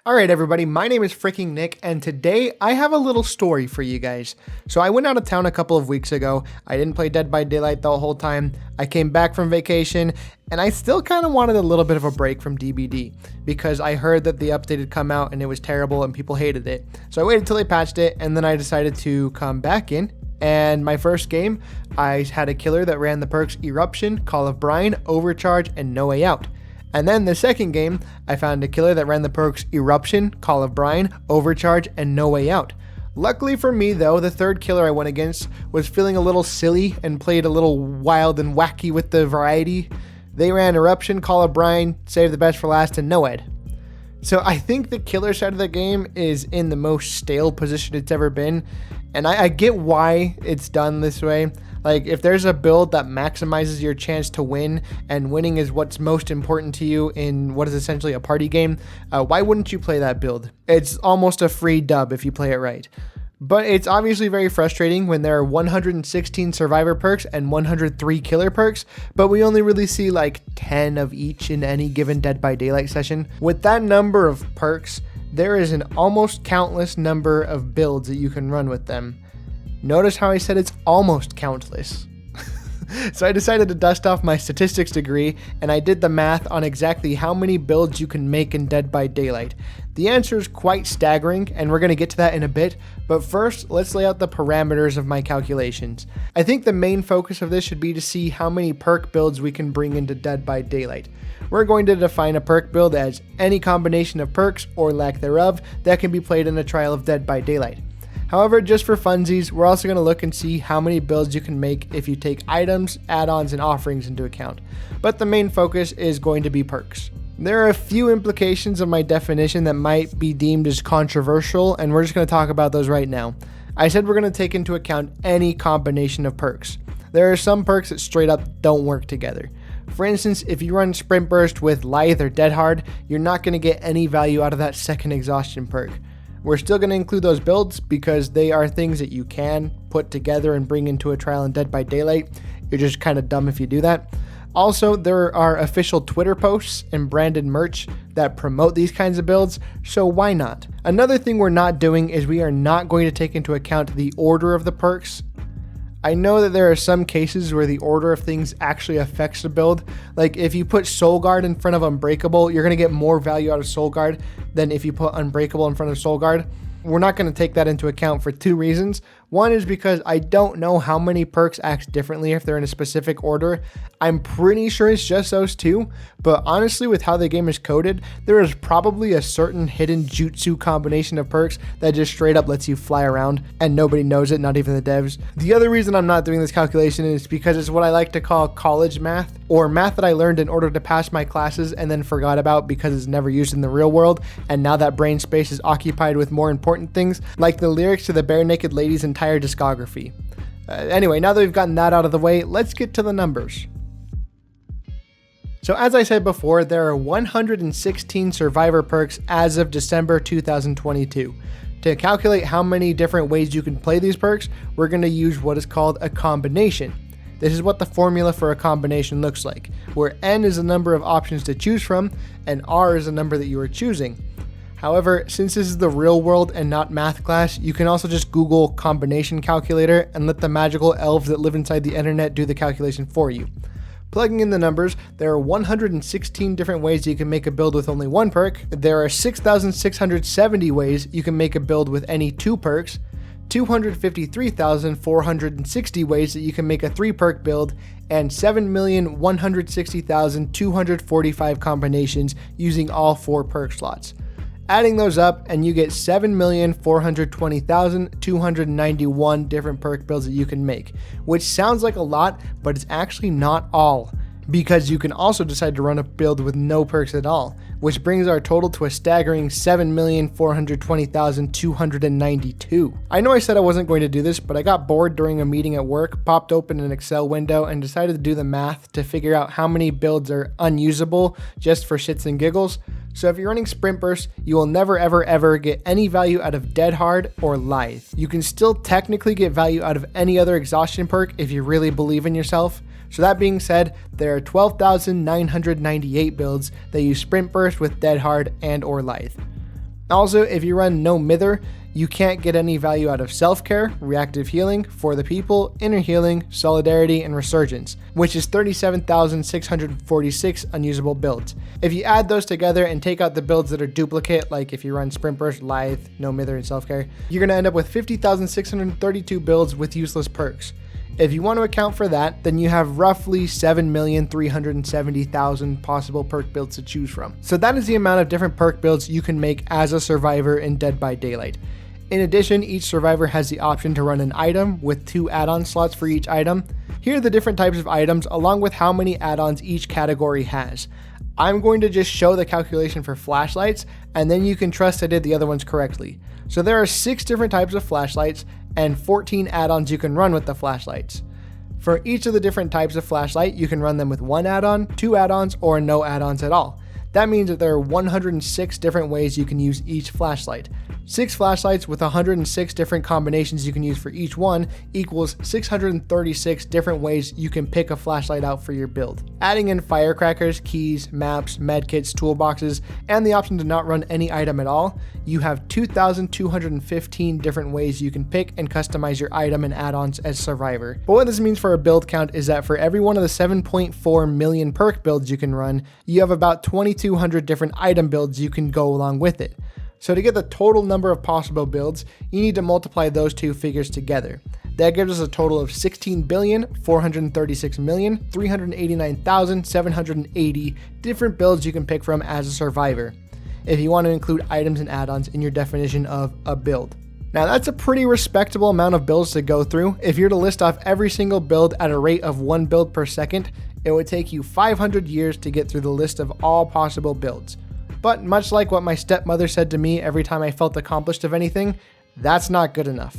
Alright everybody, my name is freaking Nick, and today I have a little story for you guys. So I went out of town a couple of weeks ago. I didn't play Dead by Daylight the whole time. I came back from vacation, and I still kind of wanted a little bit of a break from DBD, because I heard that the update had come out and it was terrible and people hated it. So I waited till they patched it, and then I decided to come back in. And my first game, I had a killer that ran the perks Eruption, Call of Brine, Overcharge, and No Way Out. And then the second game, I found a killer that ran the perks Eruption, Call of Brine, Overcharge, and No Way Out. Luckily for me though, the third killer I went against was feeling a little silly and played a little wild and wacky with the variety. They ran Eruption, Call of Brine, Save the Best for Last, and NOED. So I think the killer side of the game is in the most stale position it's ever been, and I get why it's done this way. Like, if there's a build that maximizes your chance to win, and winning is what's most important to you in what is essentially a party game, why wouldn't you play that build? It's almost a free dub if you play it right. But it's obviously very frustrating when there are 116 survivor perks and 103 killer perks, but we only really see like 10 of each in any given Dead by Daylight session. With that number of perks, there is an almost countless number of builds that you can run with them. Notice how I said it's almost countless. So I decided to dust off my statistics degree, and I did the math on exactly how many builds you can make in Dead by Daylight. The answer is quite staggering, and we're going to get to that in a bit, but first, let's lay out the parameters of my calculations. I think the main focus of this should be to see how many perk builds we can bring into Dead by Daylight. We're going to define a perk build as any combination of perks, or lack thereof, that can be played in a trial of Dead by Daylight. However, just for funsies, we're also going to look and see how many builds you can make if you take items, add-ons, and offerings into account. But the main focus is going to be perks. There are a few implications of my definition that might be deemed as controversial, and we're just going to talk about those right now. I said we're going to take into account any combination of perks. There are some perks that straight up don't work together. For instance, if you run Sprint Burst with Lithe or Dead Hard, you're not going to get any value out of that second exhaustion perk. We're still going to include those builds because they are things that you can put together and bring into a trial in Dead by Daylight. You're just kind of dumb if you do that. Also, there are official Twitter posts and branded merch that promote these kinds of builds, so why not? Another thing we're not doing is we are not going to take into account the order of the perks. I know that there are some cases where the order of things actually affects the build. Like if you put Soul Guard in front of Unbreakable, you're going to get more value out of Soul Guard than if you put Unbreakable in front of Soul Guard. We're not going to take that into account for two reasons. One is because I don't know how many perks act differently if they're in a specific order. I'm pretty sure it's just those two, but honestly with how the game is coded, there is probably a certain hidden jutsu combination of perks that just straight up lets you fly around and nobody knows it, not even the devs. The other reason I'm not doing this calculation is because it's what I like to call college math, or math that I learned in order to pass my classes and then forgot about because it's never used in the real world, and now that brain space is occupied with more important things like the lyrics to the Bare Naked Ladies' entire discography. Anyway, now that we've gotten that out of the way, let's get to the numbers. So as I said before, there are 116 survivor perks as of December 2022. To calculate how many different ways you can play these perks, we're going to use what is called a combination. This is what the formula for a combination looks like, where N is the number of options to choose from, and R is the number that you are choosing. However, since this is the real world and not math class, you can also just Google combination calculator and let the magical elves that live inside the internet do the calculation for you. Plugging in the numbers, there are 116 different ways you can make a build with only one perk. There are 6,670 ways you can make a build with any two perks, 253,460 ways that you can make a 3-perk build, and 7,160,245 combinations using all 4 perk slots. Adding those up, and you get 7,420,291 different perk builds that you can make, which sounds like a lot, but it's actually not all, because you can also decide to run a build with no perks at all, which brings our total to a staggering 7,420,292. I know I said I wasn't going to do this, but I got bored during a meeting at work, popped open an Excel window, and decided to do the math to figure out how many builds are unusable just for shits and giggles. So if you're running Sprint Burst, you will never ever get any value out of Dead Hard or Lithe. You can still technically get value out of any other exhaustion perk if you really believe in yourself. So that being said, there are 12,998 builds that use Sprint Burst with Dead Hard and or Lithe. Also, if you run No Mither, you can't get any value out of Self-Care, Reactive Healing, For the People, Inner Healing, Solidarity, and Resurgence, which is 37,646 unusable builds. If you add those together and take out the builds that are duplicate, like if you run Sprint Burst, Lithe, No Mither, and Self-Care, you're going to end up with 50,632 builds with useless perks. If you want to account for that, then you have roughly 7,370,000 possible perk builds to choose from. So that is the amount of different perk builds you can make as a survivor in Dead by Daylight. In addition, each survivor has the option to run an item with 2 add-on slots for each item. Here are the different types of items along with how many add-ons each category has. I'm going to just show the calculation for flashlights, and then you can trust I did the other ones correctly. So there are 6 different types of flashlights and 14 add-ons you can run with the flashlights. For each of the different types of flashlight, you can run them with 1 add-on, 2 add-ons, or no add-ons at all. That means that there are 106 different ways you can use each flashlight. 6 flashlights with 106 different combinations you can use for each one equals 636 different ways you can pick a flashlight out for your build. Adding in firecrackers, keys, maps, medkits, toolboxes, and the option to not run any item at all, you have 2,215 different ways you can pick and customize your item and add-ons as Survivor. But what this means for a build count is that for every one of the 7.4 million perk builds you can run, you have about 2,200 different item builds you can go along with it. So to get the total number of possible builds, you need to multiply those two figures together. That gives us a total of 16,436,389,780 different builds you can pick from as a survivor, if you want to include items and add-ons in your definition of a build. Now that's a pretty respectable amount of builds to go through. If you're to list off every single build at a rate of 1 build per second, it would take you 500 years to get through the list of all possible builds. But much like what my stepmother said to me every time I felt accomplished of anything, that's not good enough.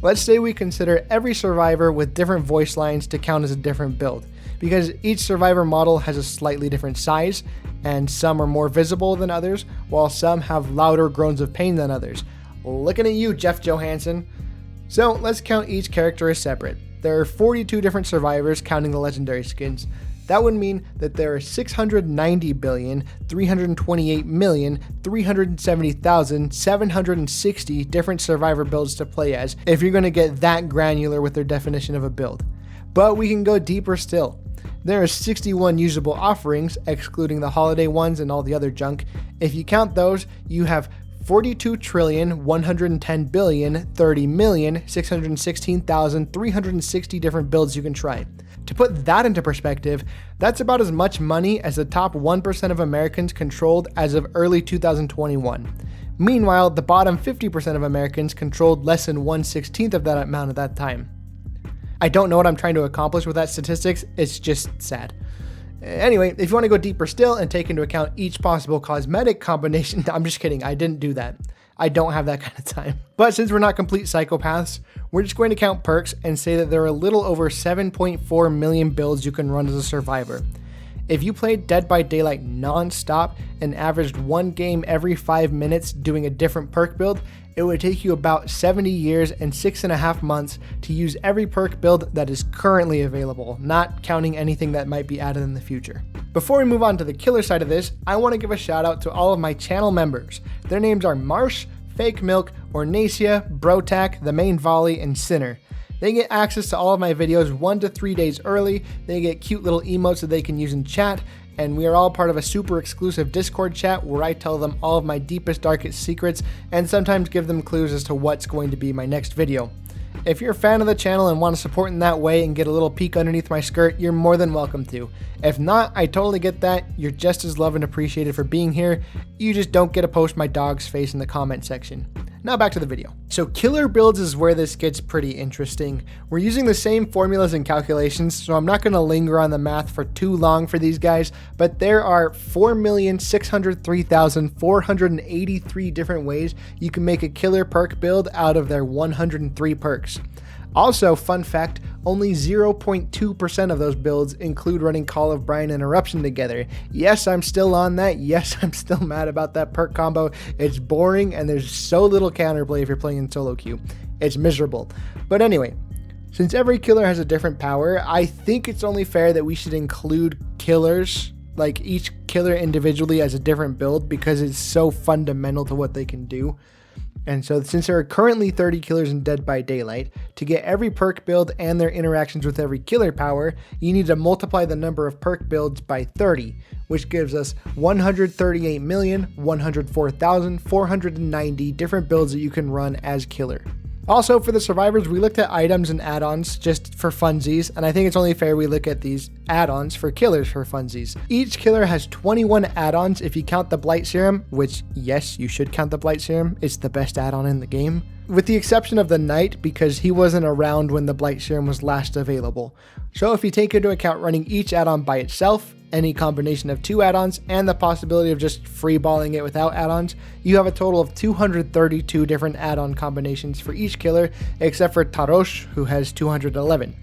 Let's say we consider every survivor with different voice lines to count as a different build, because each survivor model has a slightly different size, and some are more visible than others, while some have louder groans of pain than others. Looking at you, Jeff Johansson. So let's count each character as separate. There are 42 different survivors counting the legendary skins. That would mean that there are 690,328,370,760 different survivor builds to play as if you're going to get that granular with their definition of a build. But we can go deeper still. There are 61 usable offerings, excluding the holiday ones and all the other junk. If you count those, you have 42,110,030,616,360 different builds you can try. To put that into perspective, that's about as much money as the top 1% of Americans controlled as of early 2021. Meanwhile, the bottom 50% of Americans controlled less than 1/16 of that amount at that time. I don't know what I'm trying to accomplish with that statistics, it's just sad. Anyway, if you want to go deeper still and take into account each possible cosmetic combination, I'm just kidding, I didn't do that. I don't have that kind of time. But since we're not complete psychopaths, we're just going to count perks and say that there are a little over 7.4 million builds you can run as a survivor. If you played Dead by Daylight non-stop and averaged 1 game every 5 minutes doing a different perk build, it would take you about 70 years and 6.5 months to use every perk build that is currently available, not counting anything that might be added in the future. Before we move on to the killer side of this, I want to give a shout out to all of my channel members. Their names are Marsh, Fake Milk, Ornacia, Brotac, The Main Volley, and Sinner. They get access to all of my videos 1 to 3 days early, they get cute little emotes that they can use in chat, and we are all part of a super exclusive Discord chat where I tell them all of my deepest, darkest secrets and sometimes give them clues as to what's going to be my next video. If you're a fan of the channel and want to support in that way and get a little peek underneath my skirt, you're more than welcome to. If not, I totally get that. You're just as loved and appreciated for being here. You just don't get to post my dog's face in the comment section. Now back to the video. So killer builds is where this gets pretty interesting. We're using the same formulas and calculations, so I'm not going to linger on the math for too long for these guys, but there are 4,603,483 different ways you can make a killer perk build out of their 103 perks. Also, fun fact, only 0.2% of those builds include running Call of Brine and Eruption together. Yes, I'm still on that. Yes, I'm still mad about that perk combo. It's boring and there's so little counterplay if you're playing in solo queue. It's miserable. But anyway, since every killer has a different power, I think it's only fair that we should include killers. Like each killer individually as a different build because it's so fundamental to what they can do. And so since there are currently 30 killers in Dead by Daylight, to get every perk build and their interactions with every killer power, you need to multiply the number of perk builds by 30, which gives us 138,104,490 different builds that you can run as killer. Also, for the survivors, we looked at items and add-ons just for funsies, and I think it's only fair we look at these add-ons for killers for funsies. Each killer has 21 add-ons if you count the Blight Serum, which, yes, you should count the Blight Serum. It's the best add-on in the game. With the exception of the Knight, because he wasn't around when the Blight Serum was last available. So if you take into account running each add-on by itself, any combination of 2 add-ons, and the possibility of just freeballing it without add-ons, you have a total of 232 different add-on combinations for each killer, except for Tarosh, who has 211.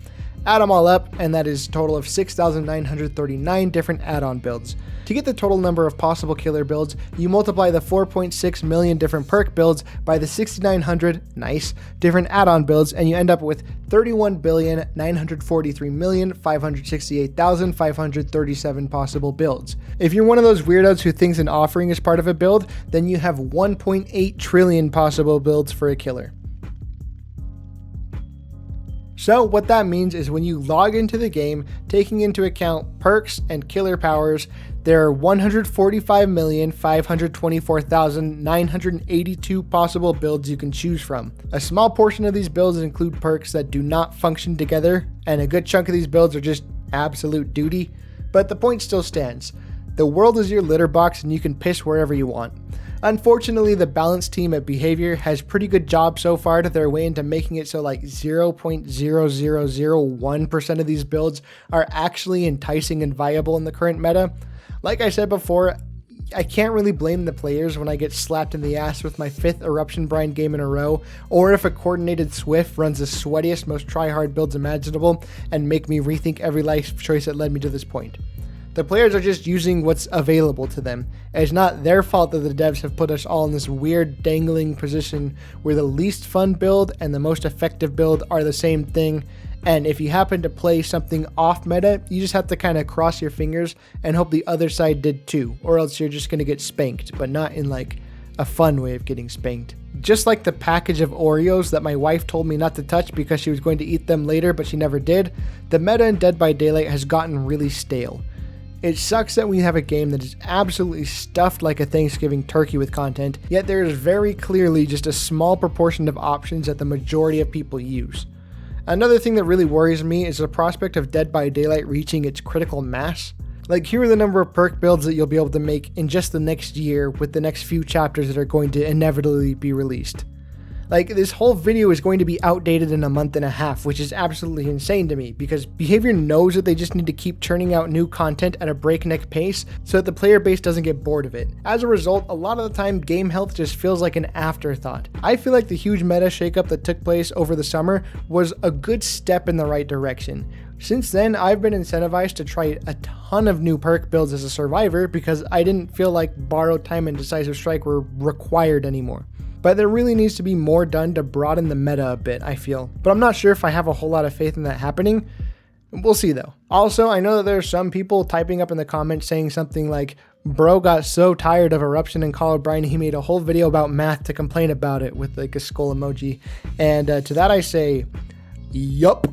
Add them all up, and that is a total of 6,939 different add-on builds. To get the total number of possible killer builds, you multiply the 4.6 million different perk builds by the 6,900, nice, different add-on builds, and you end up with 31,943,568,537 possible builds. If you're one of those weirdos who thinks an offering is part of a build, then you have 1.8 trillion possible builds for a killer. So what that means is when you log into the game, taking into account perks and killer powers, there are 145,524,982 possible builds you can choose from. A small portion of these builds include perks that do not function together, and a good chunk of these builds are just absolute duty, but the point still stands. The world is your litter box and you can piss wherever you want. Unfortunately, the balance team at Behavior has pretty good job so far to their way into making it so like 0.0001% of these builds are actually enticing and viable in the current meta. Like I said before, I can't really blame the players when I get slapped in the ass with my 5th Eruption Brine game in a row, or if a coordinated Swift runs the sweatiest, most try-hard builds imaginable and make me rethink every life choice that led me to this point. The players are just using what's available to them. It's not their fault that the devs have put us all in this weird dangling position where the least fun build and the most effective build are the same thing. And if you happen to play something off meta, you just have to kind of cross your fingers and hope the other side did too, or else you're just going to get spanked, but not in like a fun way of getting spanked. Just like the package of Oreos that my wife told me not to touch because she was going to eat them later, but she never did, the meta in Dead by Daylight has gotten really stale. It sucks that we have a game that is absolutely stuffed like a Thanksgiving turkey with content, yet there is very clearly just a small proportion of options that the majority of people use. Another thing that really worries me is the prospect of Dead by Daylight reaching its critical mass. Like, here are the number of perk builds that you'll be able to make in just the next year with the next few chapters that are going to inevitably be released. Like, this whole video is going to be outdated in a month and a half, which is absolutely insane to me, because Behavior knows that they just need to keep churning out new content at a breakneck pace so that the player base doesn't get bored of it. As a result, a lot of the time, game health just feels like an afterthought. I feel like the huge meta shakeup that took place over the summer was a good step in the right direction. Since then, I've been incentivized to try a ton of new perk builds as a survivor because I didn't feel like Borrowed Time and Decisive Strike were required anymore. But there really needs to be more done to broaden the meta a bit, I feel. But I'm not sure if I have a whole lot of faith in that happening. We'll see though. Also, I know that there's some people typing up in the comments saying something like, bro got so tired of Eruption and Call of Brine he made a whole video about math to complain about it with like a skull emoji. And to that I say, yup.